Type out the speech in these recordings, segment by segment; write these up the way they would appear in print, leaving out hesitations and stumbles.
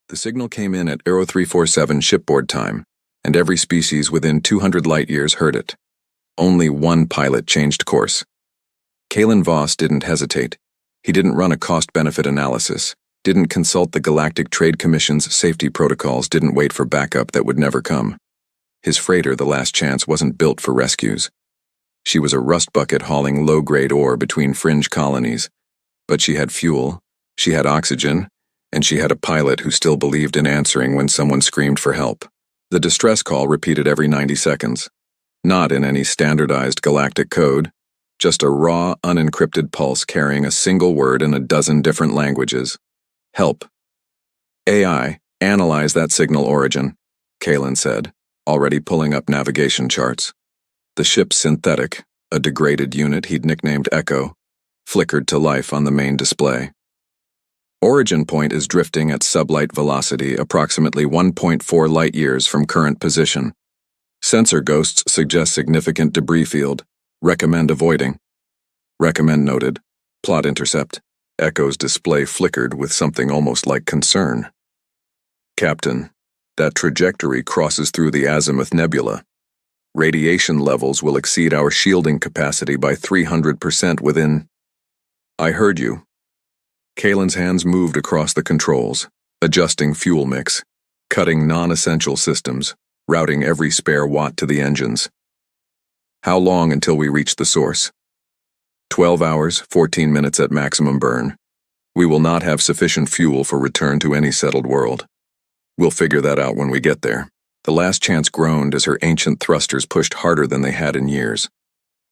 The signal came in at Aero 347 shipboard time, and every species within 200 light-years heard it. Only one pilot changed course. Kalen Voss didn't hesitate. He didn't run a cost-benefit analysis, didn't consult the Galactic Trade Commission's safety protocols, didn't wait for backup that would never come. His freighter, the Last Chance, wasn't built for rescues. She was a rust bucket hauling low-grade ore between fringe colonies. But she had fuel, she had oxygen, and she had a pilot who still believed in answering when someone screamed for help. The distress call repeated every 90 seconds. Not in any standardized galactic code, just a raw, unencrypted pulse carrying a single word in a dozen different languages. Help. AI, analyze that signal origin, Kalen said, already pulling up navigation charts. The ship's synthetic, a degraded unit he'd nicknamed Echo, flickered to life on the main display. Origin point is drifting at sublight velocity, approximately 1.4 light-years from current position. Sensor ghosts suggest significant debris field. Recommend avoiding. Recommend noted. Plot intercept. Echo's display flickered with something almost like concern. Captain, that trajectory crosses through the Azimuth Nebula. Radiation levels will exceed our shielding capacity by 300% within... I heard you. Kalen's hands moved across the controls, adjusting fuel mix, cutting non-essential systems, routing every spare watt to the engines. How long until we reach the source? 12 hours, 14 minutes at maximum burn. We will not have sufficient fuel for return to any settled world. We'll figure that out when we get there. The Last Chance groaned as her ancient thrusters pushed harder than they had in years.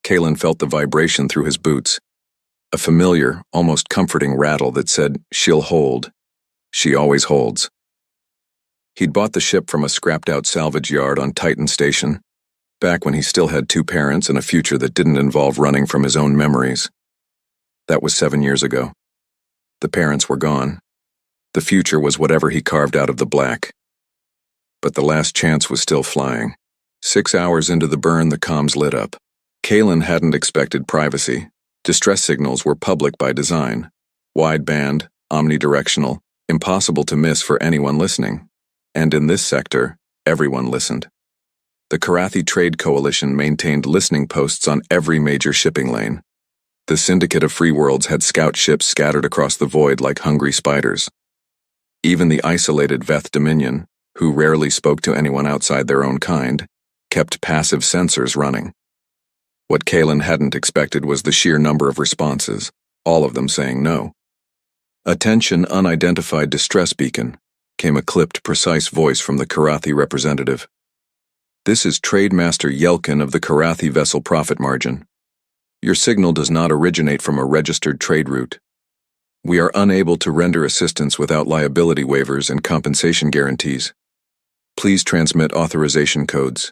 Kalen felt the vibration through his boots. A familiar, almost comforting rattle that said, she'll hold. She always holds. He'd bought the ship from a scrapped-out salvage yard on Titan Station, back when he still had 2 parents and a future that didn't involve running from his own memories. That was 7 years ago. The parents were gone. The future was whatever he carved out of the black. But the Last Chance was still flying. 6 hours into the burn, the comms lit up. Kalen hadn't expected privacy. Distress signals were public by design. Wideband, omnidirectional, impossible to miss for anyone listening. And in this sector, everyone listened. The Karathi Trade Coalition maintained listening posts on every major shipping lane. The Syndicate of Free Worlds had scout ships scattered across the void like hungry spiders. Even the isolated Veth Dominion, who rarely spoke to anyone outside their own kind, kept passive sensors running. What Kalen hadn't expected was the sheer number of responses, all of them saying no. Attention, unidentified distress beacon, came a clipped, precise voice from the Karathi representative. This is Trademaster Yelkin of the Karathi Vessel Profit Margin. Your signal does not originate from a registered trade route. We are unable to render assistance without liability waivers and compensation guarantees. Please transmit authorization codes.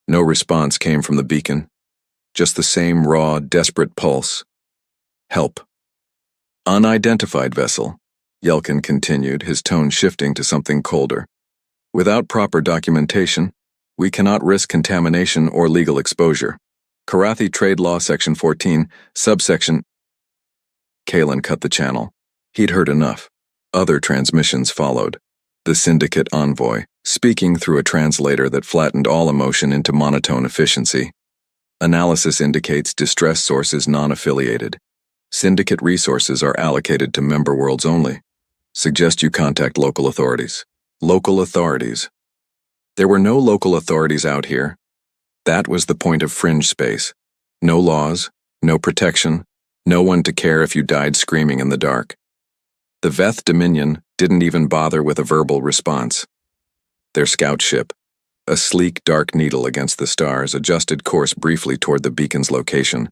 No response came from the beacon. Just the same raw, desperate pulse. Help. Unidentified vessel, Yelkin continued, his tone shifting to something colder. Without proper documentation, we cannot risk contamination or legal exposure. Karathi Trade Law Section 14, subsection... Kalen cut the channel. He'd heard enough. Other transmissions followed. The Syndicate envoy, speaking through a translator that flattened all emotion into monotone efficiency. Analysis indicates distress source is non-affiliated. Syndicate resources are allocated to member worlds only. Suggest you contact local authorities. Local authorities. There were no local authorities out here. That was the point of fringe space. No laws, no protection, no one to care if you died screaming in the dark. The Veth Dominion didn't even bother with a verbal response. Their scout ship, a sleek, dark needle against the stars, adjusted course briefly toward the beacon's location,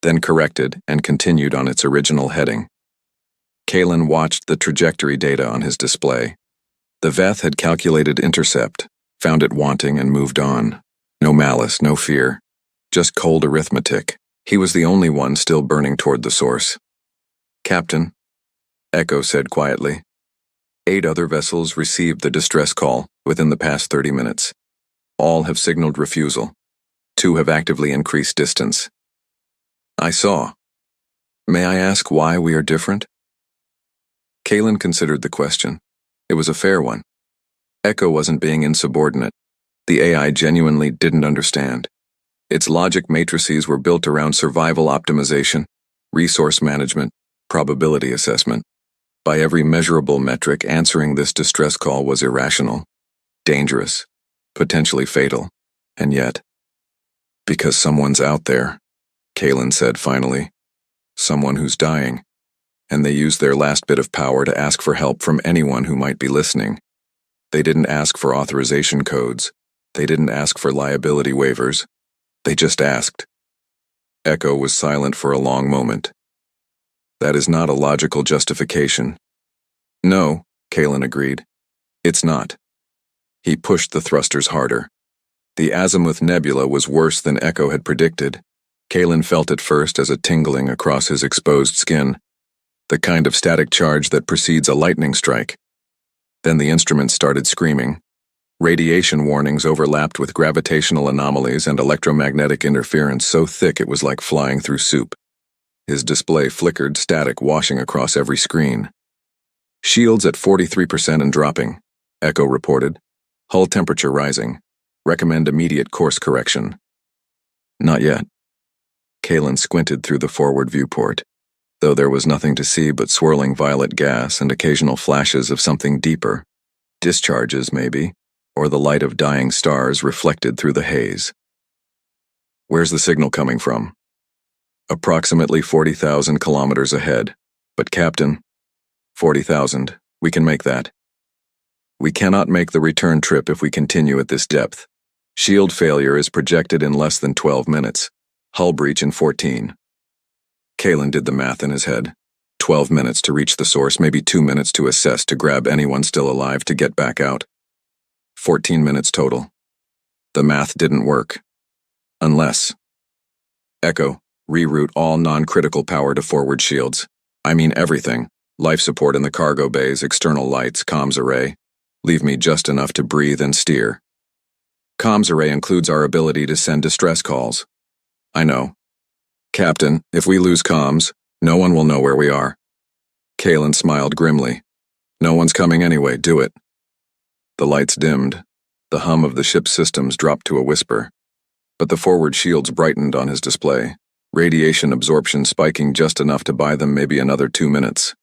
then corrected and continued on its original heading. Kalen watched the trajectory data on his display. The Veth had calculated intercept, found it wanting, and moved on. No malice, no fear, just cold arithmetic. He was the only one still burning toward the source. Captain, Echo said quietly. 8 other vessels received the distress call within the past 30 minutes. All have signaled refusal. 2 have actively increased distance. I saw. May I ask why we are different? Kalen considered the question. It was a fair one. Echo wasn't being insubordinate. The AI genuinely didn't understand. Its logic matrices were built around survival optimization, resource management, probability assessment. By every measurable metric, answering this distress call was irrational, dangerous, potentially fatal. And yet, because someone's out there, Kalen said finally. Someone who's dying. And they used their last bit of power to ask for help from anyone who might be listening. They didn't ask for authorization codes. They didn't ask for liability waivers. They just asked. Echo was silent for a long moment. That is not a logical justification. No, Kalen agreed. It's not. He pushed the thrusters harder. The Azimuth Nebula was worse than Echo had predicted. Kalen felt it first as a tingling across his exposed skin, the kind of static charge that precedes a lightning strike. Then the instruments started screaming. Radiation warnings overlapped with gravitational anomalies and electromagnetic interference so thick it was like flying through soup. His display flickered, static washing across every screen. Shields at 43% and dropping, Echo reported. Hull temperature rising. Recommend immediate course correction. Not yet. Kalen squinted through the forward viewport, though there was nothing to see but swirling violet gas and occasional flashes of something deeper. Discharges, maybe, or the light of dying stars reflected through the haze. Where's the signal coming from? Approximately 40,000 kilometers ahead. But Captain, 40,000, we can make that. We cannot make the return trip if we continue at this depth. Shield failure is projected in less than 12 minutes. Hull breach in 14. Kalen did the math in his head. 12 minutes to reach the source, maybe 2 minutes to assess to grab anyone still alive to get back out. 14 minutes total. The math didn't work. Unless. Echo, reroute all non-critical power to forward shields. I mean everything. Life support in the cargo bays, external lights, comms array. Leave me just enough to breathe and steer. Comms array includes our ability to send distress calls. I know. Captain, if we lose comms, no one will know where we are. Kalen smiled grimly. No one's coming anyway, do it. The lights dimmed. The hum of the ship's systems dropped to a whisper. But the forward shields brightened on his display, radiation absorption spiking just enough to buy them maybe another 2 minutes.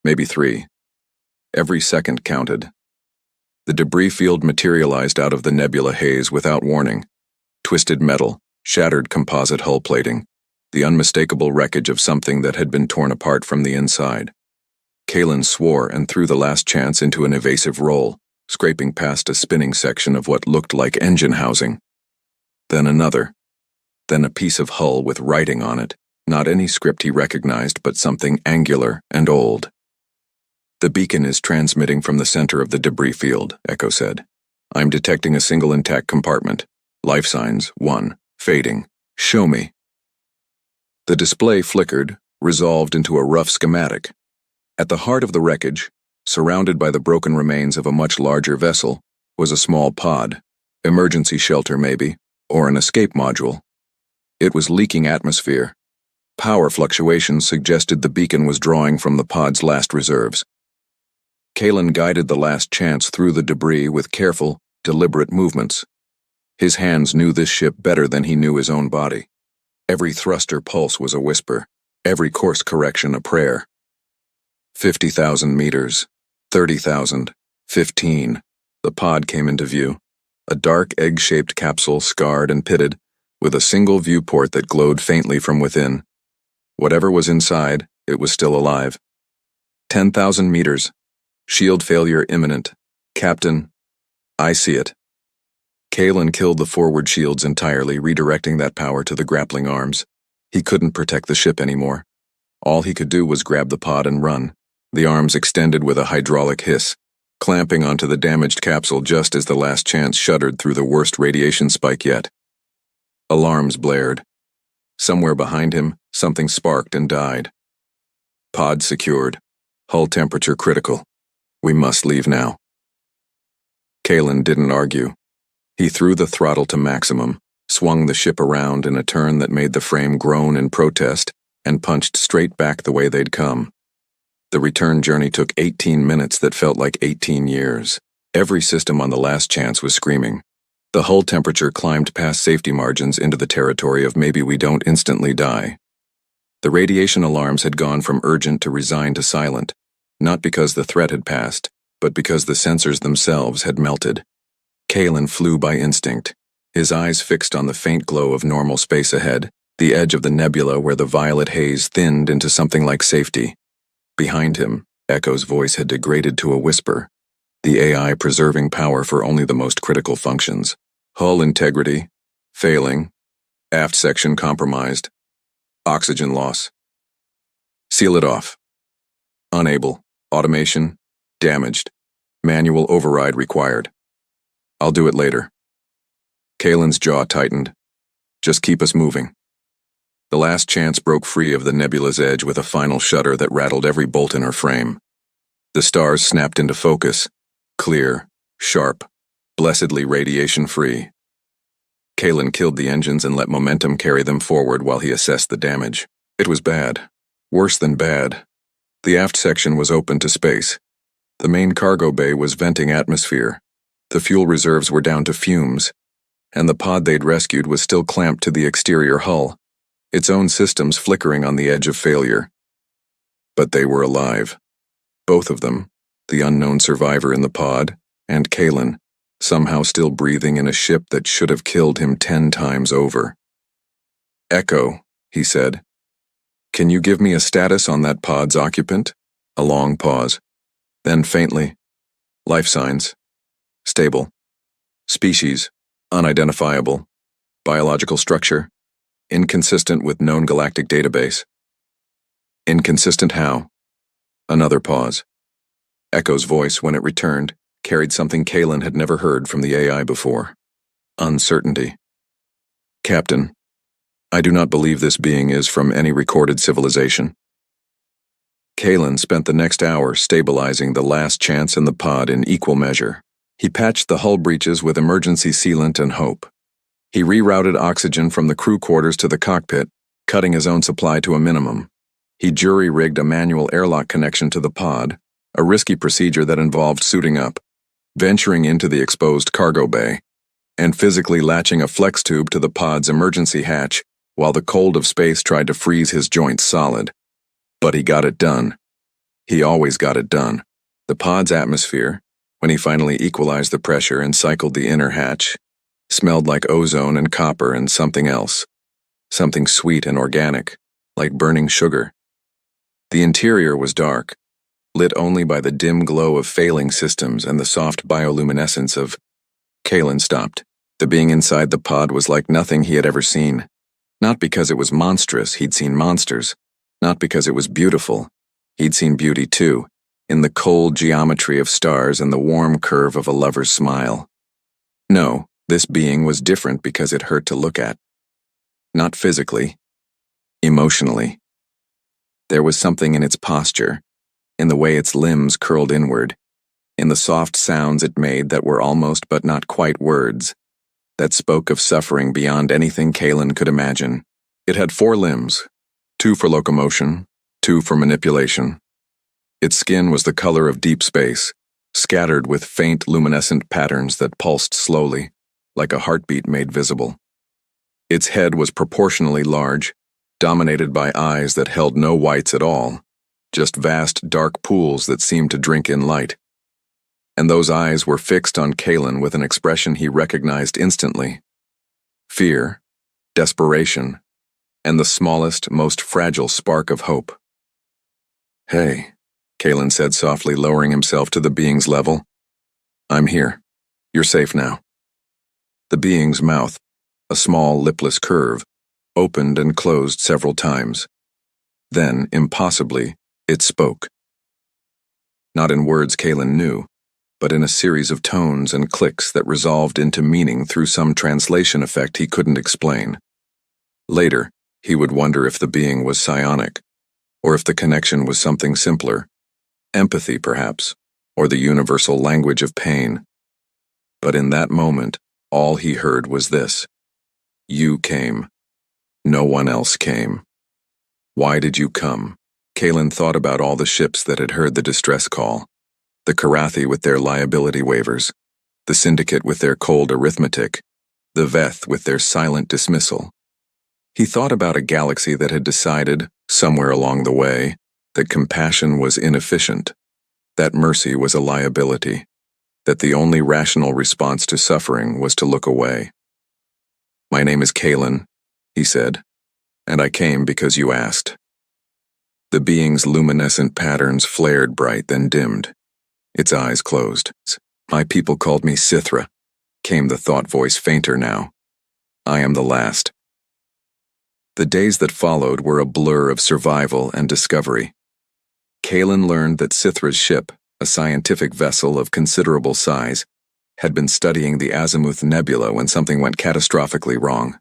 Maybe 3. Every second counted. The debris field materialized out of the nebula haze without warning. Twisted metal, shattered composite hull plating, the unmistakable wreckage of something that had been torn apart from the inside. Kalen swore and threw the last chance into an evasive roll, scraping past a spinning section of what looked like engine housing. Then another. Then a piece of hull with writing on it, not any script he recognized, but something angular and old. The beacon is transmitting from the center of the debris field, Echo said. I'm detecting a single intact compartment. Life signs, 1. Fading. Show me. The display flickered, resolved into a rough schematic. At the heart of the wreckage, surrounded by the broken remains of a much larger vessel, was a small pod, emergency shelter maybe, or an escape module. It was leaking atmosphere. Power fluctuations suggested the beacon was drawing from the pod's last reserves. Kalen guided the last chance through the debris with careful, deliberate movements. His hands knew this ship better than he knew his own body. Every thruster pulse was a whisper, every course correction a prayer. 50,000 meters, 30,000, 15. The pod came into view, a dark egg-shaped capsule scarred and pitted, with a single viewport that glowed faintly from within. Whatever was inside, it was still alive. 10,000 meters. Shield failure imminent. Captain, I see it. Kalen killed the forward shields entirely, redirecting that power to the grappling arms. He couldn't protect the ship anymore. All he could do was grab the pod and run, the arms extended with a hydraulic hiss, clamping onto the damaged capsule just as the last chance shuddered through the worst radiation spike yet. Alarms blared. Somewhere behind him, something sparked and died. Pod secured. Hull temperature critical. We must leave now. Kalen didn't argue. He threw the throttle to maximum, swung the ship around in a turn that made the frame groan in protest, and punched straight back the way they'd come. The return journey took 18 minutes that felt like 18 years. Every system on the last chance was screaming. The hull temperature climbed past safety margins into the territory of maybe we don't instantly die. The radiation alarms had gone from urgent to resigned to silent, not because the threat had passed, but because the sensors themselves had melted. Kalen flew by instinct, his eyes fixed on the faint glow of normal space ahead, the edge of the nebula where the violet haze thinned into something like safety. Behind him, Echo's voice had degraded to a whisper, the AI preserving power for only the most critical functions. Hull integrity, failing, aft section compromised, oxygen loss. Seal it off. Unable, automation, damaged, manual override required. I'll do it later. Kalen's jaw tightened. Just keep us moving. The last chance broke free of the nebula's edge with a final shudder that rattled every bolt in her frame. The stars snapped into focus, clear, sharp, blessedly radiation-free. Kalen killed the engines and let momentum carry them forward while he assessed the damage. It was bad. Worse than bad. The aft section was open to space. The main cargo bay was venting atmosphere. The fuel reserves were down to fumes, and the pod they'd rescued was still clamped to the exterior hull, its own systems flickering on the edge of failure. But they were alive. Both of them, the unknown survivor in the pod, and Kalen, somehow still breathing in a ship that should have killed him 10 times over. Echo, he said. Can you give me a status on that pod's occupant? A long pause. Then faintly. Life signs. Stable. Species. Unidentifiable. Biological structure. Inconsistent with known galactic database. Inconsistent how? Another pause. Echo's voice, when it returned, carried something Kalen had never heard from the AI before. Uncertainty. Captain, I do not believe this being is from any recorded civilization. Kalen spent the next hour stabilizing the last chance in the pod in equal measure. He patched the hull breaches with emergency sealant and hope. He rerouted oxygen from the crew quarters to the cockpit, cutting his own supply to a minimum. He jury-rigged a manual airlock connection to the pod, a risky procedure that involved suiting up, venturing into the exposed cargo bay, and physically latching a flex tube to the pod's emergency hatch while the cold of space tried to freeze his joints solid. But he got it done. He always got it done. The pod's atmosphere, when he finally equalized the pressure and cycled the inner hatch, smelled like ozone and copper and something else. Something sweet and organic, like burning sugar. The interior was dark, lit only by the dim glow of failing systems and the soft bioluminescence of... Kalen stopped. The being inside the pod was like nothing he had ever seen. Not because it was monstrous, he'd seen monsters. Not because it was beautiful. He'd seen beauty too, in the cold geometry of stars and the warm curve of a lover's smile. No, this being was different because it hurt to look at. Not physically. Emotionally. There was something in its posture, in the way its limbs curled inward, in the soft sounds it made that were almost but not quite words, that spoke of suffering beyond anything Kalen could imagine. It had 4 limbs, 2 for locomotion, 2 for manipulation. Its skin was the color of deep space, scattered with faint luminescent patterns that pulsed slowly, like a heartbeat made visible. Its head was proportionally large, dominated by eyes that held no whites at all, just vast dark pools that seemed to drink in light. And those eyes were fixed on Kalen with an expression he recognized instantly. Fear, desperation, and the smallest, most fragile spark of hope. Hey, Kalen said softly, lowering himself to the being's level. I'm here. You're safe now. The being's mouth, a small lipless curve, opened and closed several times. Then, impossibly, it spoke. Not in words Kalen knew, but in a series of tones and clicks that resolved into meaning through some translation effect he couldn't explain. Later, he would wonder if the being was psionic, or if the connection was something simpler, empathy perhaps, or the universal language of pain. But in that moment, all he heard was this. You came. No one else came. Why did you come? Kalen thought about all the ships that had heard the distress call. The Karathi with their liability waivers, the Syndicate with their cold arithmetic, the Veth with their silent dismissal. He thought about a galaxy that had decided, somewhere along the way, that compassion was inefficient, that mercy was a liability, that the only rational response to suffering was to look away. "My name is Kalen," he said, "and I came because you asked." The being's luminescent patterns flared bright, then dimmed. Its eyes closed. "My people called me Sithra," came the thought voice, fainter now. "I am the last." The days that followed were a blur of survival and discovery. Kalen learned that Sithra's ship, a scientific vessel of considerable size, had been studying the Azimuth Nebula when something went catastrophically wrong.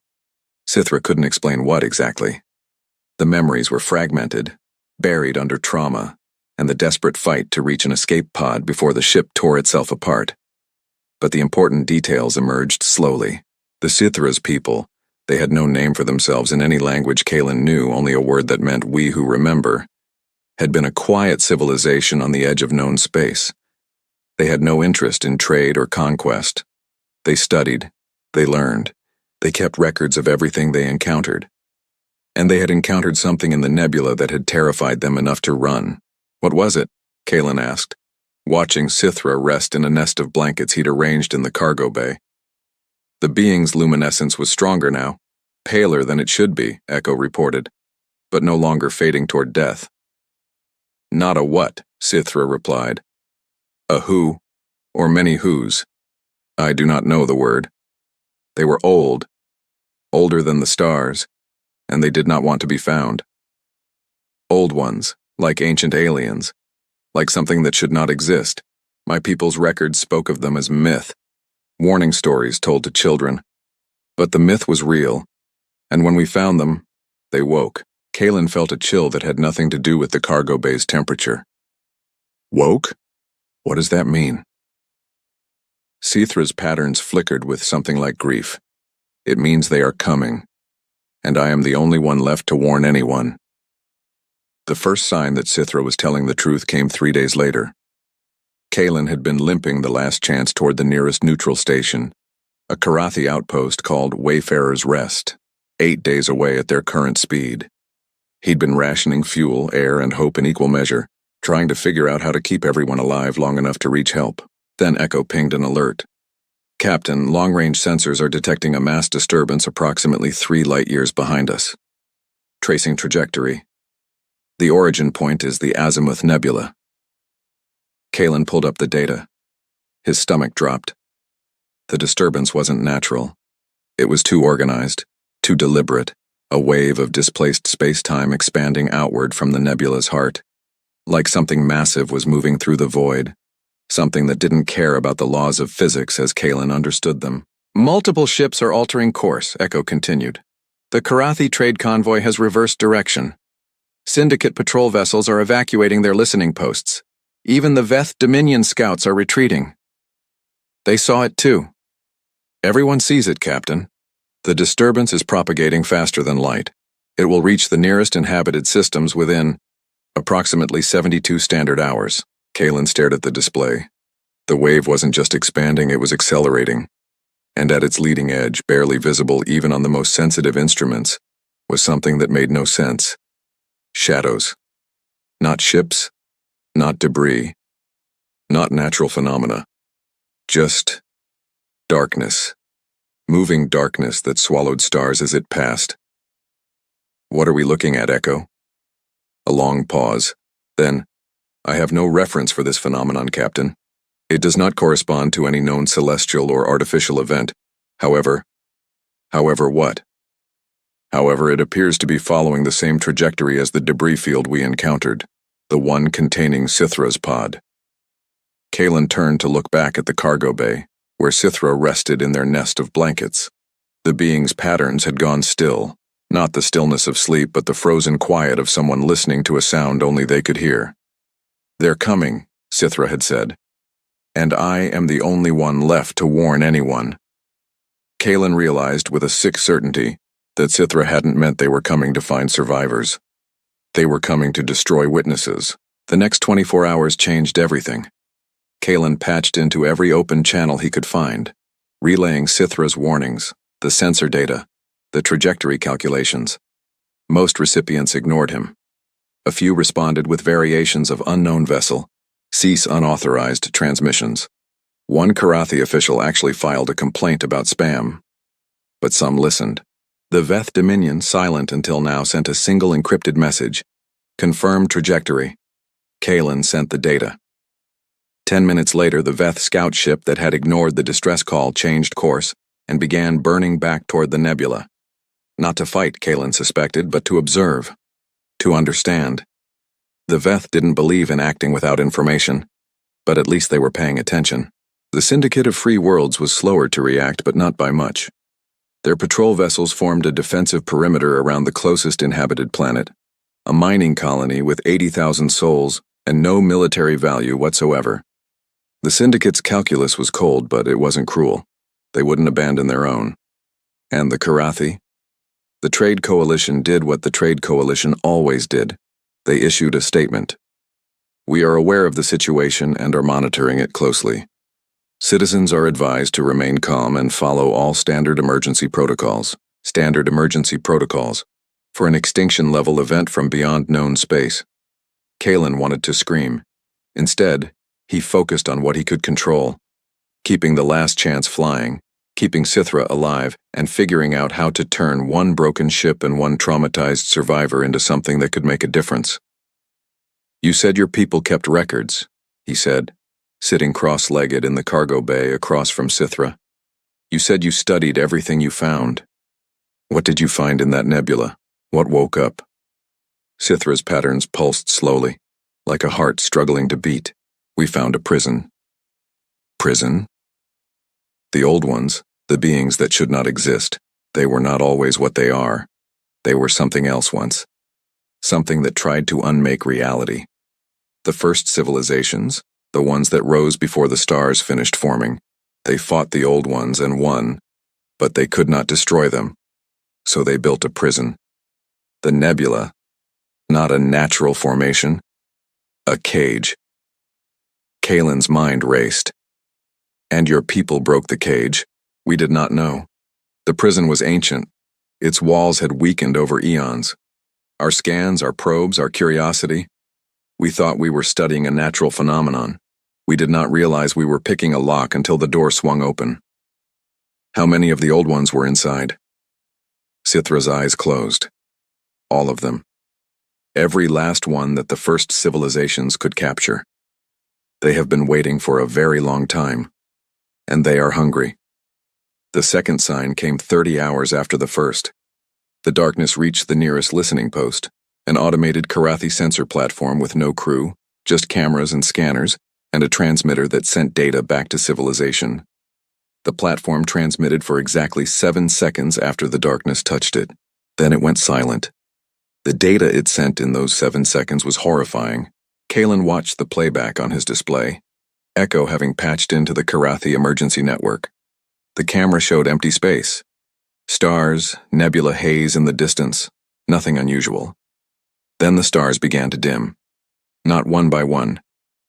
Sithra couldn't explain what exactly. The memories were fragmented, buried under trauma, and the desperate fight to reach an escape pod before the ship tore itself apart. But the important details emerged slowly. The Sithra's people, they had no name for themselves in any language Kalen knew, only a word that meant "we who remember," had been a quiet civilization on the edge of known space. They had no interest in trade or conquest. They studied, they learned, they kept records of everything they encountered. And they had encountered something in the nebula that had terrified them enough to run. "What was it?" Kalen asked, watching Sithra rest in a nest of blankets he'd arranged in the cargo bay. The being's luminescence was stronger now, paler than it should be, Echo reported, but no longer fading toward death. "Not a what," Sithra replied. "A who, or many whos. I do not know the word. They were old, older than the stars, and they did not want to be found. Old ones, like ancient aliens, like something that should not exist. My people's records spoke of them as myth, warning stories told to children. But the myth was real, and when we found them, they woke." Kalen felt a chill that had nothing to do with the cargo bay's temperature. "Woke? What does that mean?" Sithra's patterns flickered with something like grief. "It means they are coming, and I am the only one left to warn anyone." The first sign that Sithra was telling the truth came 3 days later. Kalen had been limping the last chance toward the nearest neutral station, a Karathi outpost called Wayfarer's Rest, 8 days away at their current speed. He'd been rationing fuel, air, and hope in equal measure, trying to figure out how to keep everyone alive long enough to reach help. Then Echo pinged an alert. "Captain, long-range sensors are detecting a mass disturbance approximately 3 light-years behind us. Tracing trajectory. The origin point is the Azimuth Nebula." Kalen pulled up the data. His stomach dropped. The disturbance wasn't natural. It was too organized, too deliberate, a wave of displaced space-time expanding outward from the nebula's heart. Like something massive was moving through the void, something that didn't care about the laws of physics as Kalen understood them. "Multiple ships are altering course," Echo continued. "The Karathi trade convoy has reversed direction. Syndicate patrol vessels are evacuating their listening posts. Even the Veth Dominion scouts are retreating." They saw it too. "Everyone sees it, Captain. The disturbance is propagating faster than light. It will reach the nearest inhabited systems within approximately 72 standard hours." Kalen stared at the display. The wave wasn't just expanding, it was accelerating. And at its leading edge, barely visible even on the most sensitive instruments, was something that made no sense. Shadows. Not ships, not debris, not natural phenomena. Just darkness. Moving darkness that swallowed stars as it passed. "What are we looking at, Echo?" A long pause. Then, "I have no reference for this phenomenon, Captain. It does not correspond to any known celestial or artificial event. However what? However, it appears to be following the same trajectory as the debris field we encountered, the one containing Sithra's pod." Kalen turned to look back at the cargo bay, where Sithra rested in their nest of blankets. The being's patterns had gone still, not the stillness of sleep, but the frozen quiet of someone listening to a sound only they could hear. "They're coming," Sithra had said, "and I am the only one left to warn anyone." Kalen realized with a sick certainty that Sithra hadn't meant they were coming to find survivors. They were coming to destroy witnesses. The next 24 hours changed everything. Kalen patched into every open channel he could find, relaying Sithra's warnings, the sensor data, the trajectory calculations. Most recipients ignored him. A few responded with variations of unknown vessel, cease unauthorized transmissions. One Karathi official actually filed a complaint about spam. But some listened. The Veth Dominion, silent until now, sent a single encrypted message. Confirmed trajectory. Kalen sent the data. 10 minutes later, the Veth scout ship that had ignored the distress call changed course and began burning back toward the nebula. Not to fight, Kalen suspected, but to observe. To understand. The Veth didn't believe in acting without information, but at least they were paying attention. The Syndicate of Free Worlds was slower to react, but not by much. Their patrol vessels formed a defensive perimeter around the closest inhabited planet, a mining colony with 80,000 souls and no military value whatsoever. The Syndicate's calculus was cold, but it wasn't cruel. They wouldn't abandon their own. And the Karathi? The Trade Coalition did what the Trade Coalition always did. They issued a statement. We are aware of the situation and are monitoring it closely. Citizens are advised to remain calm and follow all standard emergency protocols. Standard emergency protocols for an extinction-level event from beyond known space. Kalen wanted to scream. Instead, he focused on what he could control, keeping the last chance flying, keeping Sithra alive, and figuring out how to turn one broken ship and one traumatized survivor into something that could make a difference. You said your people kept records, he said, sitting cross-legged in the cargo bay across from Sithra. You said you studied everything you found. What did you find in that nebula? What woke up? Sithra's patterns pulsed slowly, like a heart struggling to beat. We found a prison. Prison? The old ones, the beings that should not exist, they were not always what they are. They were something else once. Something that tried to unmake reality. The first civilizations, the ones that rose before the stars finished forming, they fought the old ones and won, but they could not destroy them. So they built a prison. The nebula, not a natural formation, a cage. Kalen's mind raced. And your people broke the cage. We did not know. The prison was ancient. Its walls had weakened over eons. Our scans, our probes, our curiosity. We thought we were studying a natural phenomenon. We did not realize we were picking a lock until the door swung open. How many of the old ones were inside? Sithra's eyes closed. All of them. Every last one that the first civilizations could capture. They have been waiting for a very long time. And they are hungry. The second sign came 30 hours after the first. The darkness reached the nearest listening post, an automated Karathi sensor platform with no crew, just cameras and scanners, and a transmitter that sent data back to civilization. The platform transmitted for exactly 7 seconds after the darkness touched it. Then it went silent. The data it sent in those 7 seconds was horrifying. Kalen watched the playback on his display, Echo having patched into the Karathi emergency network. The camera showed empty space. Stars, nebula haze in the distance, nothing unusual. Then the stars began to dim. Not one by one,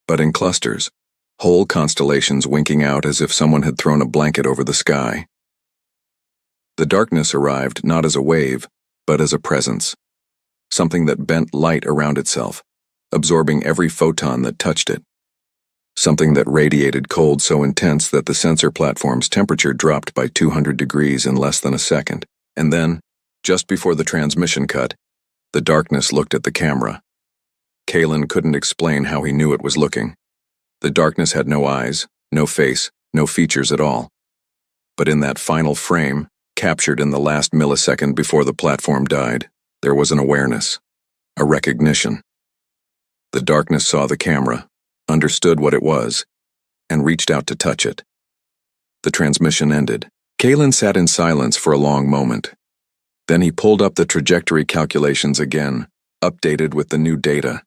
but in clusters, whole constellations winking out as if someone had thrown a blanket over the sky. The darkness arrived not as a wave, but as a presence. Something that bent light around itself, absorbing every photon that touched it. Something that radiated cold so intense that the sensor platform's temperature dropped by 200 degrees in less than a second. And then, just before the transmission cut, the darkness looked at the camera. Kalen couldn't explain how he knew it was looking. The darkness had no eyes, no face, no features at all. But in that final frame, captured in the last millisecond before the platform died, there was an awareness, a recognition. The darkness saw the camera, understood what it was, and reached out to touch it. The transmission ended. Kalen sat in silence for a long moment. Then he pulled up the trajectory calculations again, updated with the new data.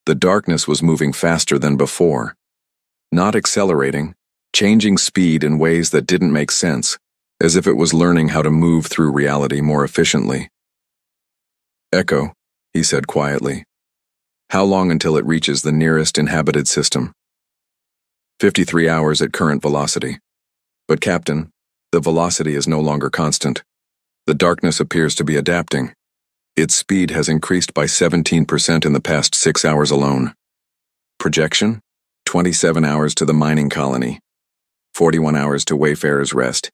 The darkness was moving faster than before. Not accelerating, changing speed in ways that didn't make sense, as if it was learning how to move through reality more efficiently. Echo, he said quietly. How long until it reaches the nearest inhabited system? 53 hours at current velocity. But Captain, the velocity is no longer constant. The darkness appears to be adapting. Its speed has increased by 17% in the past 6 hours alone. Projection? 27 hours to the mining colony. 41 hours to Wayfarer's Rest.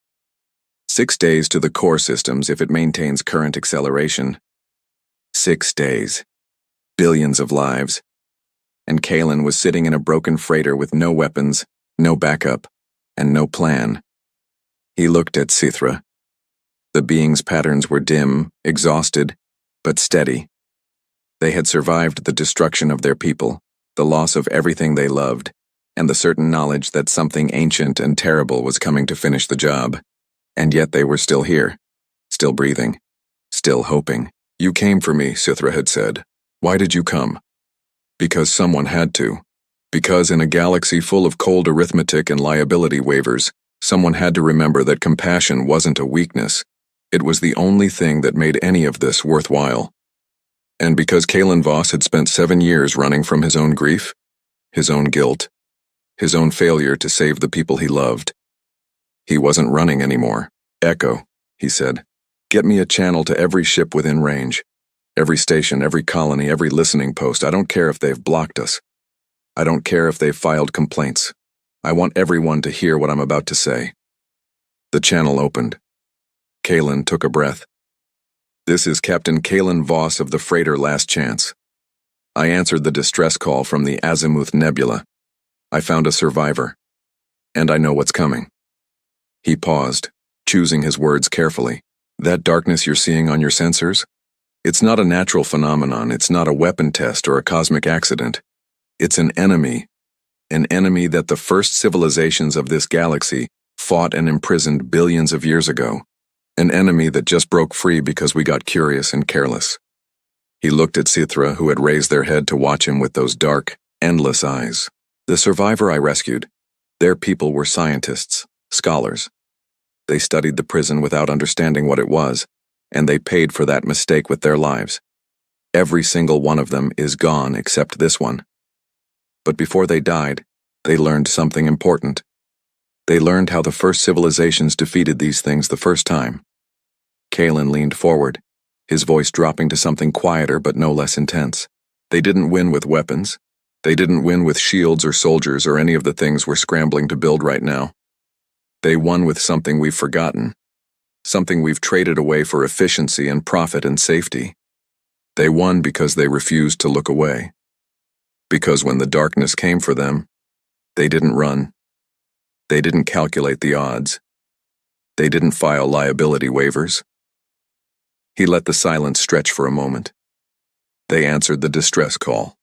6 days to the core systems if it maintains current acceleration. 6 days. Billions of lives. And Kalen was sitting in a broken freighter with no weapons, no backup, and no plan. He looked at Sithra. The being's patterns were dim, exhausted, but steady. They had survived the destruction of their people, the loss of everything they loved, and the certain knowledge that something ancient and terrible was coming to finish the job. And yet they were still here, still breathing, still hoping. You came for me, Sithra had said. Why did you come? Because someone had to. Because in a galaxy full of cold arithmetic and liability waivers, someone had to remember that compassion wasn't a weakness. It was the only thing that made any of this worthwhile. And because Kalen Voss had spent 7 years running from his own grief, his own guilt, his own failure to save the people he loved. He wasn't running anymore. Echo, he said. Get me a channel to every ship within range. Every station, every colony, every listening post. I don't care if they've blocked us. I don't care if they've filed complaints. I want everyone to hear what I'm about to say. The channel opened. Kalen took a breath. This is Captain Kalen Voss of the freighter Last Chance. I answered the distress call from the Azimuth Nebula. I found a survivor. And I know what's coming. He paused, choosing his words carefully. That darkness you're seeing on your sensors? It's not a natural phenomenon, it's not a weapon test or a cosmic accident. It's an enemy that the first civilizations of this galaxy fought and imprisoned billions of years ago. An enemy that just broke free because we got curious and careless. He looked at Sithra, who had raised their head to watch him with those dark, endless eyes. The survivor I rescued, their people were scientists, scholars. They studied the prison without understanding what it was, and they paid for that mistake with their lives. Every single one of them is gone except this one. But before they died, they learned something important. They learned how the first civilizations defeated these things the first time. Kalen leaned forward, his voice dropping to something quieter but no less intense. They didn't win with weapons. They didn't win with shields or soldiers or any of the things we're scrambling to build right now. They won with something we've forgotten. Something we've traded away for efficiency and profit and safety. They won because they refused to look away. Because when the darkness came for them, they didn't run. They didn't calculate the odds. They didn't file liability waivers. He let the silence stretch for a moment. They answered the distress call.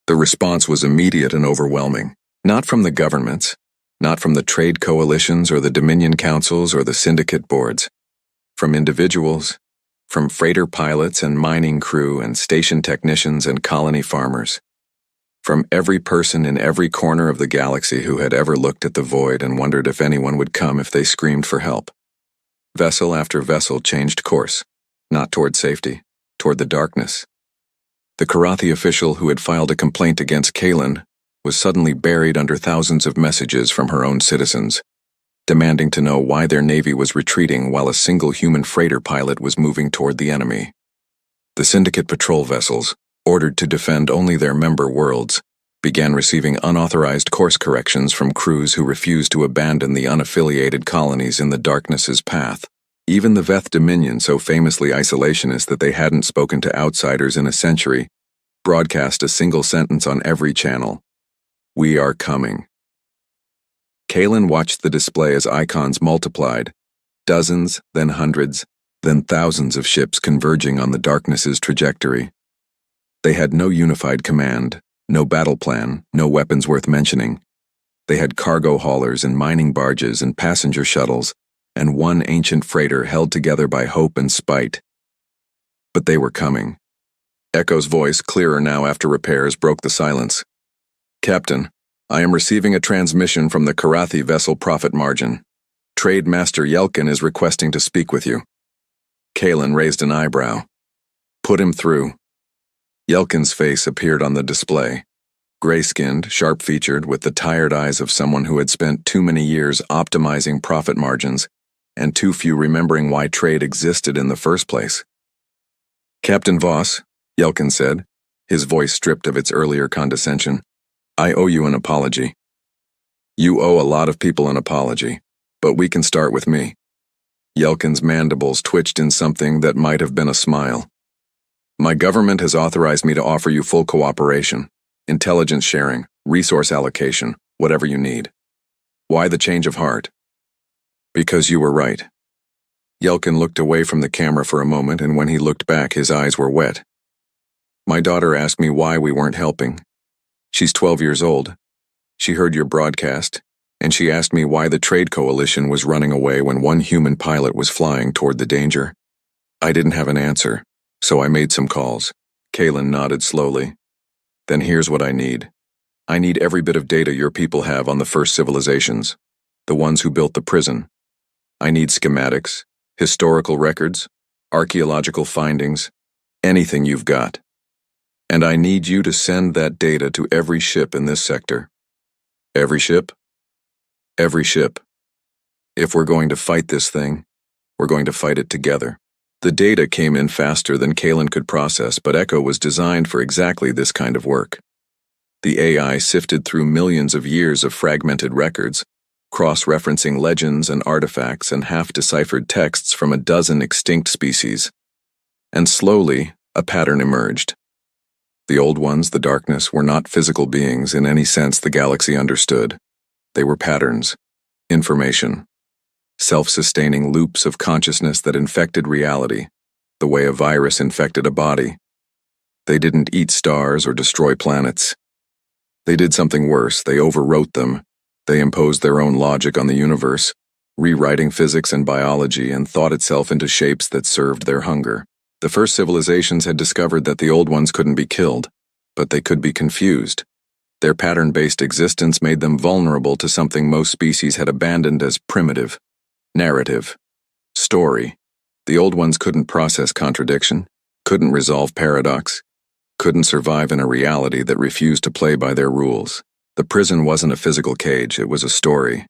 The response was immediate and overwhelming, not from the governments, not from the trade coalitions or the Dominion councils or the syndicate boards, from individuals, from freighter pilots and mining crew and station technicians and colony farmers, from every person in every corner of the galaxy who had ever looked at the void and wondered if anyone would come if they screamed for help. Vessel after vessel changed course, not toward safety, toward the darkness. The Karathi official who had filed a complaint against Kalen was suddenly buried under thousands of messages from her own citizens, demanding to know why their navy was retreating while a single human freighter pilot was moving toward the enemy. The syndicate patrol vessels, ordered to defend only their member worlds, began receiving unauthorized course corrections from crews who refused to abandon the unaffiliated colonies in the darkness's path. Even the Veth Dominion, so famously isolationist that they hadn't spoken to outsiders in a century, broadcast a single sentence on every channel. We are coming. Kalen watched the display as icons multiplied, dozens, then hundreds, then thousands of ships converging on the darkness's trajectory. They had no unified command, no battle plan, no weapons worth mentioning. They had cargo haulers and mining barges and passenger shuttles, and one ancient freighter held together by hope and spite. But they were coming. Echo's voice, clearer now after repairs, broke the silence. Captain, I am receiving a transmission from the Karathi vessel Profit Margin. Trade Master Yelkin is requesting to speak with you. Kalen raised an eyebrow. Put him through. Yelkin's face appeared on the display. Gray-skinned, sharp-featured, with the tired eyes of someone who had spent too many years optimizing profit margins and too few remembering why trade existed in the first place. "Captain Voss," Yelkin said, his voice stripped of its earlier condescension, "I owe you an apology." "You owe a lot of people an apology, but we can start with me." Yelkin's mandibles twitched in something that might have been a smile. "My government has authorized me to offer you full cooperation, intelligence sharing, resource allocation, whatever you need. Why the change of heart?" "Because you were right." Yelkin looked away from the camera for a moment, and when he looked back, his eyes were wet. "My daughter asked me why we weren't helping. She's 12 years old. She heard your broadcast, and she asked me why the trade coalition was running away when one human pilot was flying toward the danger. I didn't have an answer, so I made some calls." Kalen nodded slowly. "Then here's what I need. I need every bit of data your people have on the first civilizations, the ones who built the prison. I need schematics, historical records, archaeological findings, anything you've got. And I need you to send that data to every ship in this sector." "Every ship?" "Every ship. If we're going to fight this thing, we're going to fight it together." The data came in faster than Kalen could process, but Echo was designed for exactly this kind of work. The AI sifted through millions of years of fragmented records, cross-referencing legends and artifacts and half-deciphered texts from a dozen extinct species. And slowly, a pattern emerged. The old ones, the darkness, were not physical beings in any sense the galaxy understood. They were patterns, information, self-sustaining loops of consciousness that infected reality, the way a virus infected a body. They didn't eat stars or destroy planets. They did something worse. They overwrote them. They imposed their own logic on the universe, rewriting physics and biology and thought itself into shapes that served their hunger. The first civilizations had discovered that the old ones couldn't be killed, but they could be confused. Their pattern-based existence made them vulnerable to something most species had abandoned as primitive: narrative, story. The old ones couldn't process contradiction, couldn't resolve paradox, couldn't survive in a reality that refused to play by their rules. The prison wasn't a physical cage, it was a story.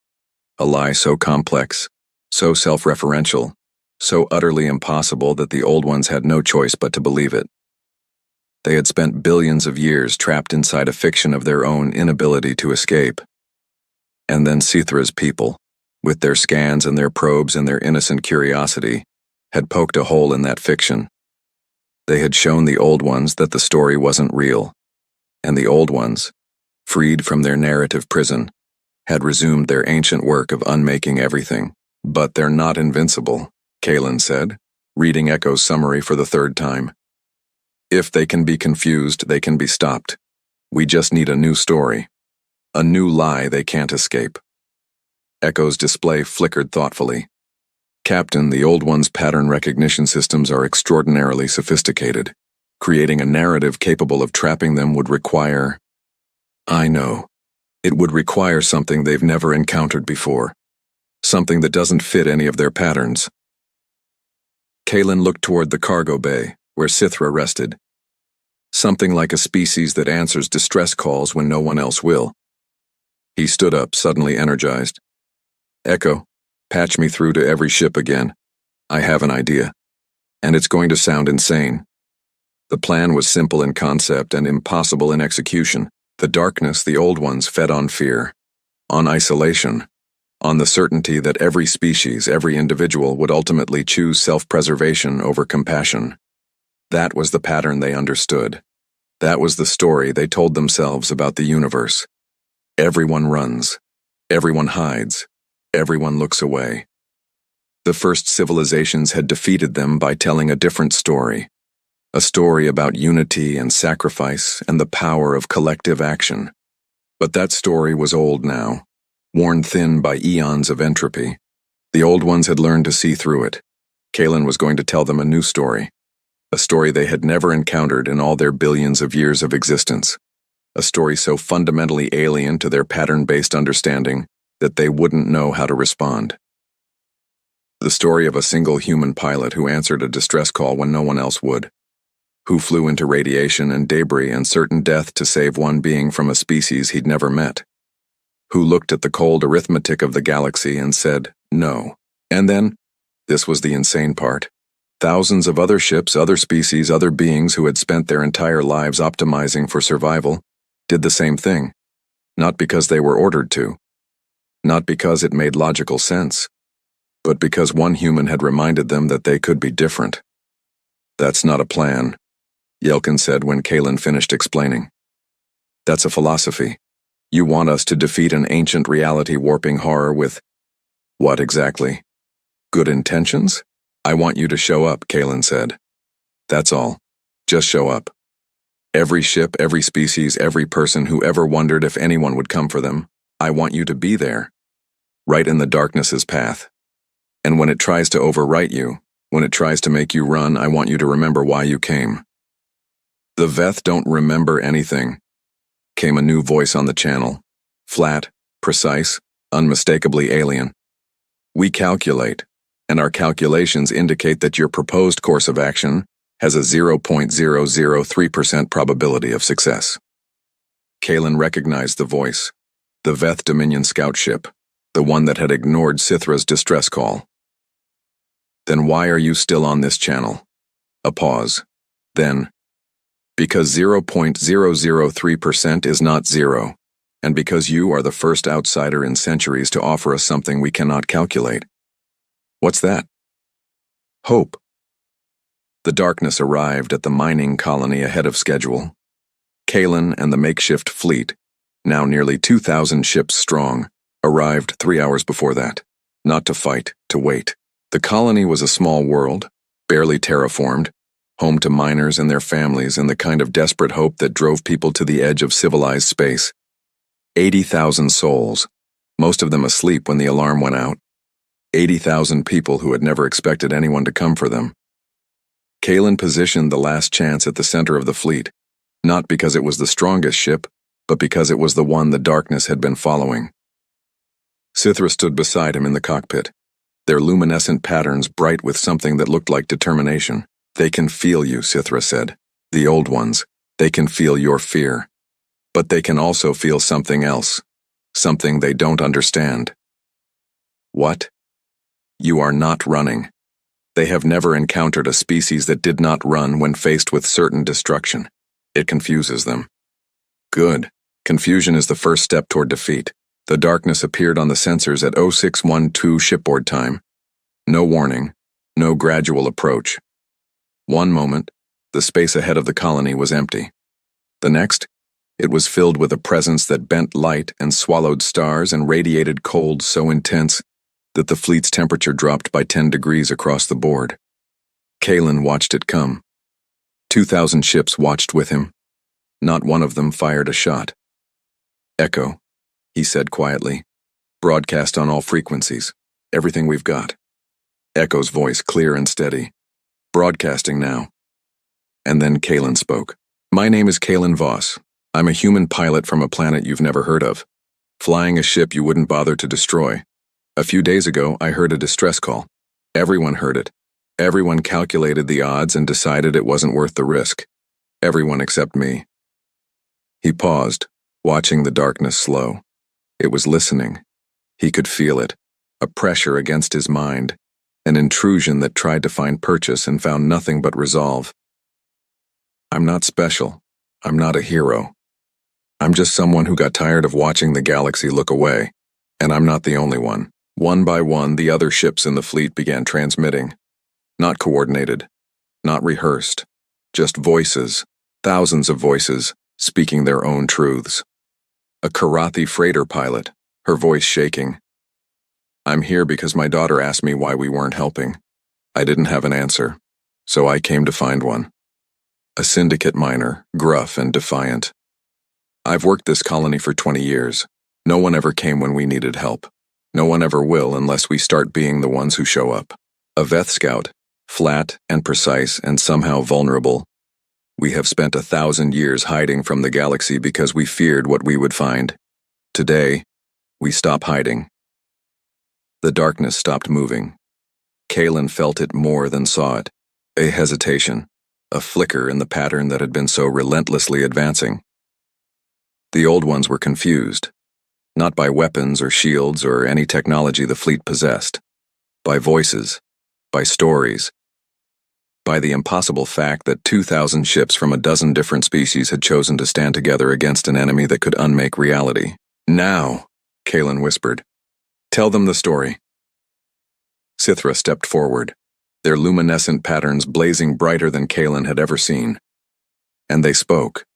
A lie so complex, so self-referential, so utterly impossible that the old ones had no choice but to believe it. They had spent billions of years trapped inside a fiction of their own inability to escape. And then Sithra's people, with their scans and their probes and their innocent curiosity, had poked a hole in that fiction. They had shown the old ones that the story wasn't real, and the old ones, freed from their narrative prison, had resumed their ancient work of unmaking everything. "But they're not invincible," Kalen said, reading Echo's summary for the third time. "If they can be confused, they can be stopped. We just need a new story. A new lie they can't escape." Echo's display flickered thoughtfully. "Captain, the old one's pattern recognition systems are extraordinarily sophisticated. Creating a narrative capable of trapping them would require—" "I know. It would require something they've never encountered before. Something that doesn't fit any of their patterns." Kalen looked toward the cargo bay, where Sithra rested. "Something like a species that answers distress calls when no one else will." He stood up, suddenly energized. "Echo, patch me through to every ship again. I have an idea. And it's going to sound insane." The plan was simple in concept and impossible in execution. The darkness, the old ones, fed on fear, on isolation, on the certainty that every species, every individual would ultimately choose self-preservation over compassion. That was the pattern they understood. That was the story they told themselves about the universe. Everyone runs. Everyone hides. Everyone looks away. The first civilizations had defeated them by telling a different story. A story about unity and sacrifice and the power of collective action. But that story was old now, worn thin by eons of entropy. The old ones had learned to see through it. Kalen was going to tell them a new story. A story they had never encountered in all their billions of years of existence. A story so fundamentally alien to their pattern-based understanding that they wouldn't know how to respond. The story of a single human pilot who answered a distress call when no one else would. who flew into radiation and debris and certain death to save one being from a species he'd never met, who looked at the cold arithmetic of the galaxy and said, no. And then, this was the insane part, thousands of other ships, other species, other beings who had spent their entire lives optimizing for survival, did the same thing, not because they were ordered to, not because it made logical sense, but because one human had reminded them that they could be different. That's not a plan, Yelkin said when Kalen finished explaining. That's a philosophy. You want us to defeat an ancient reality-warping horror with, what exactly? Good intentions? I want you to show up, Kalen said. That's all. Just show up. Every ship, every species, every person who ever wondered if anyone would come for them, I want you to be there. Right in the darkness's path. And when it tries to overwrite you, when it tries to make you run, I want you to remember why you came. The Veth don't remember anything, came a new voice on the channel. Flat, precise, unmistakably alien. We calculate, and our calculations indicate that your proposed course of action has a 0.003% probability of success. Kalen recognized the voice, the Veth Dominion scout ship, the one that had ignored Sithra's distress call. Then why are you still on this channel? A pause. Then, because 0.003% is not zero, and because you are the first outsider in centuries to offer us something we cannot calculate. What's that? Hope. The darkness arrived at the mining colony ahead of schedule. Kalen and the makeshift fleet, now nearly 2,000 ships strong, arrived 3 hours before that. Not to fight, to wait. The colony was a small world, barely terraformed, home to miners and their families and the kind of desperate hope that drove people to the edge of civilized space. 80,000 souls, most of them asleep when the alarm went out. 80,000 people who had never expected anyone to come for them. Kalen positioned the last chance at the center of the fleet, not because it was the strongest ship, but because it was the one the darkness had been following. Sithra stood beside him in the cockpit, their luminescent patterns bright with something that looked like determination. They can feel you, Sithra said. The old ones. They can feel your fear. But they can also feel something else. Something they don't understand. What? You are not running. They have never encountered a species that did not run when faced with certain destruction. It confuses them. Good. Confusion is the first step toward defeat. The darkness appeared on the sensors at 0612 shipboard time. No warning. No gradual approach. One moment, the space ahead of the colony was empty. The next, it was filled with a presence that bent light and swallowed stars and radiated cold so intense that the fleet's temperature dropped by 10 degrees across the board. Kalen watched it come. 2,000 ships watched with him. Not one of them fired a shot. Echo, he said quietly. Broadcast on all frequencies. Everything we've got. Echo's voice clear and steady. Broadcasting now. And then Kalen spoke. My name is Kalen Voss. I'm a human pilot from a planet you've never heard of. Flying a ship you wouldn't bother to destroy. A few days ago, I heard a distress call. Everyone heard it. Everyone calculated the odds and decided it wasn't worth the risk. Everyone except me. He paused, watching the darkness slow. It was listening. He could feel it, a pressure against his mind, an intrusion that tried to find purchase and found nothing but resolve. I'm not special. I'm not a hero. I'm just someone who got tired of watching the galaxy look away, and I'm not the only one. One by one, the other ships in the fleet began transmitting. Not coordinated, not rehearsed, just voices, thousands of voices, speaking their own truths. A Karathi freighter pilot, her voice shaking. I'm here because my daughter asked me why we weren't helping. I didn't have an answer, so I came to find one. A syndicate miner, gruff and defiant. I've worked this colony for 20 years. No one ever came when we needed help. No one ever will unless we start being the ones who show up. A Veth scout, flat and precise and somehow vulnerable. We have spent 1,000 years hiding from the galaxy because we feared what we would find. Today, we stop hiding. The darkness stopped moving. Kalen felt it more than saw it. A hesitation, a flicker in the pattern that had been so relentlessly advancing. The old ones were confused, not by weapons or shields or any technology the fleet possessed, by voices, by stories, by the impossible fact that 2,000 ships from a dozen different species had chosen to stand together against an enemy that could unmake reality. "Now," Kalen whispered. "Tell them the story." Sithra stepped forward, their luminescent patterns blazing brighter than Kalen had ever seen. And they spoke,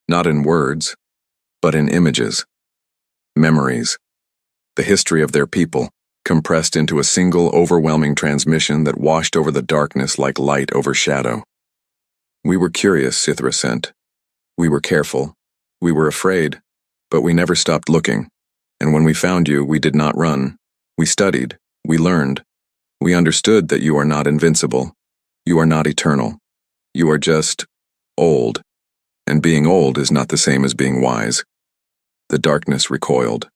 not in words, but in images, memories, the history of their people, compressed into a single overwhelming transmission that washed over the darkness like light over shadow. "We were curious," Sithra sent. "We were careful. We were afraid, but we never stopped looking. And when we found you, we did not run. We studied. We learned. We understood that you are not invincible. You are not eternal. You are just old. And being old is not the same as being wise." The darkness recoiled,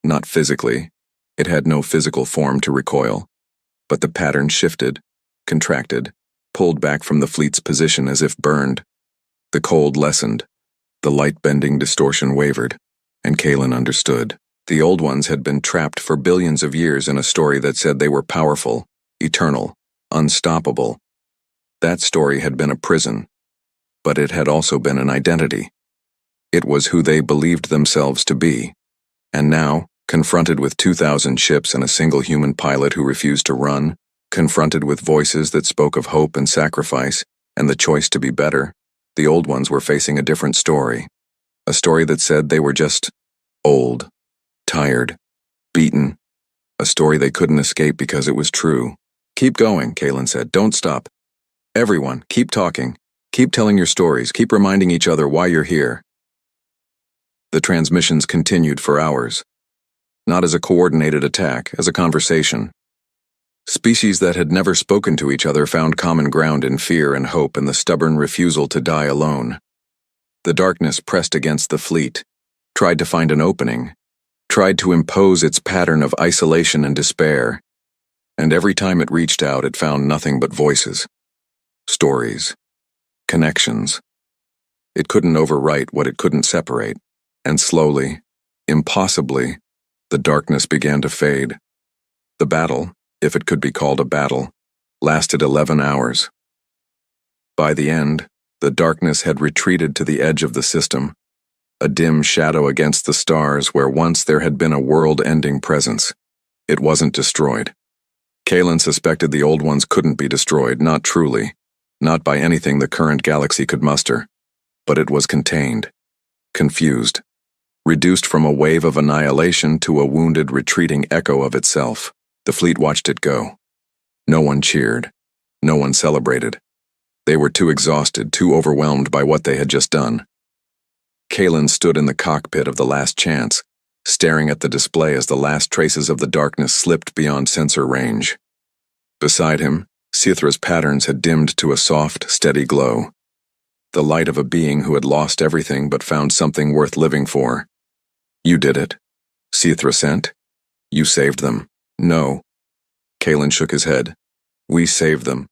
not physically. It had no physical form to recoil, but the pattern shifted, contracted, pulled back from the fleet's position as if burned. The cold lessened, the light-bending distortion wavered, and Kalen understood. The old ones had been trapped for billions of years in a story that said they were powerful, eternal, unstoppable. That story had been a prison, but it had also been an identity. It was who they believed themselves to be, and now, confronted with 2,000 ships and a single human pilot who refused to run, confronted with voices that spoke of hope and sacrifice and the choice to be better, the old ones were facing a different story. A story that said they were just old, tired, beaten. A story they couldn't escape because it was true. "Keep going," Kalen said. "Don't stop. Everyone, keep talking. Keep telling your stories. Keep reminding each other why you're here." The transmissions continued for hours. Not as a coordinated attack, as a conversation. Species that had never spoken to each other found common ground in fear and hope and the stubborn refusal to die alone. The darkness pressed against the fleet, tried to find an opening, tried to impose its pattern of isolation and despair, and every time it reached out it found nothing but voices, stories, connections. It couldn't overwrite what it couldn't separate, and slowly, impossibly, the darkness began to fade. The battle, if it could be called a battle, lasted 11 hours. By the end, the darkness had retreated to the edge of the system, a dim shadow against the stars where once there had been a world-ending presence. It wasn't destroyed. Kalen suspected the old ones couldn't be destroyed, not truly, not by anything the current galaxy could muster, but it was contained, confused, reduced from a wave of annihilation to a wounded, retreating echo of itself. The fleet watched it go. No one cheered. No one celebrated. They were too exhausted, too overwhelmed by what they had just done. Kalen stood in the cockpit of the Last Chance, staring at the display as the last traces of the darkness slipped beyond sensor range. Beside him, Sithra's patterns had dimmed to a soft, steady glow. The light of a being who had lost everything but found something worth living for. "You did it," Sithra sent. "You saved them." "No." Kalen shook his head. "We saved them.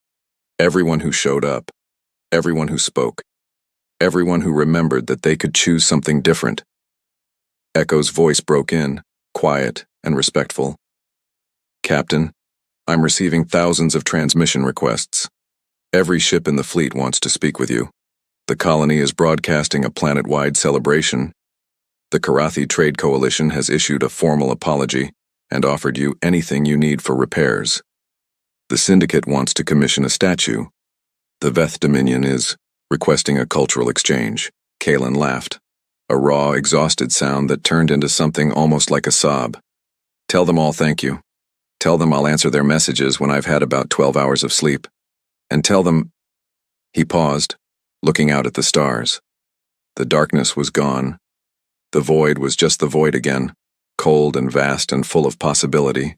Everyone who showed up. Everyone who spoke. Everyone who remembered that they could choose something different." Echo's voice broke in, quiet and respectful. "Captain, I'm receiving thousands of transmission requests. Every ship in the fleet wants to speak with you. The colony is broadcasting a planet-wide celebration. The Karathi Trade Coalition has issued a formal apology and offered you anything you need for repairs. The Syndicate wants to commission a statue. The Veth Dominion is requesting a cultural exchange." Kalen laughed, a raw, exhausted sound that turned into something almost like a sob. "Tell them all thank you. Tell them I'll answer their messages when I've had about 12 hours of sleep. And tell them—" He paused, looking out at the stars. The darkness was gone. The void was just the void again, cold and vast and full of possibility.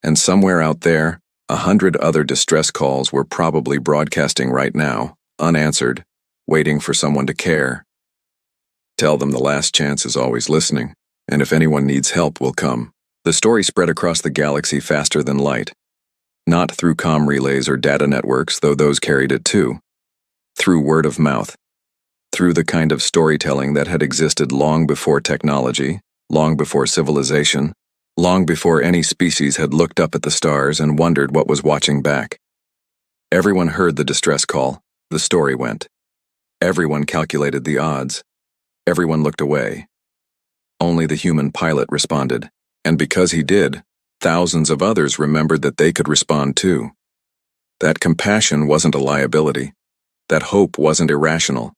And somewhere out there, 100 other distress calls were probably broadcasting right now, unanswered, waiting for someone to care. Tell them the Last Chance is always listening, and if anyone needs help, we'll come. The story spread across the galaxy faster than light. Not through comm relays or data networks, though those carried it too. through word of mouth, through the kind of storytelling that had existed long before technology, long before civilization, long before any species had looked up at the stars and wondered what was watching back. Everyone heard the distress call, the story went. Everyone calculated the odds. Everyone looked away. Only the human pilot responded, and because he did, thousands of others remembered that they could respond too. That compassion wasn't a liability. That hope wasn't irrational.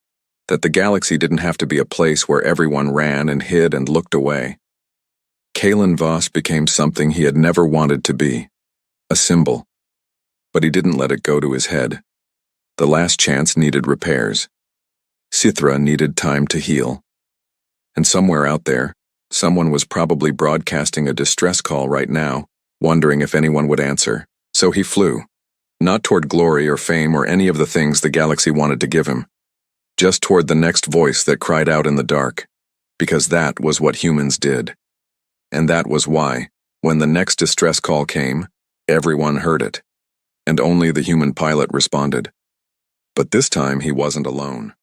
That the galaxy didn't have to be a place where everyone ran and hid and looked away. Kalen Voss became something he had never wanted to be. A symbol. But he didn't let it go to his head. The last chance needed repairs. Sithra needed time to heal. And somewhere out there, someone was probably broadcasting a distress call right now, wondering if anyone would answer. So he flew. Not toward glory or fame or any of the things the galaxy wanted to give him. Just toward the next voice that cried out in the dark. Because that was what humans did. And that was why, when the next distress call came, everyone heard it. And only the human pilot responded. But this time he wasn't alone.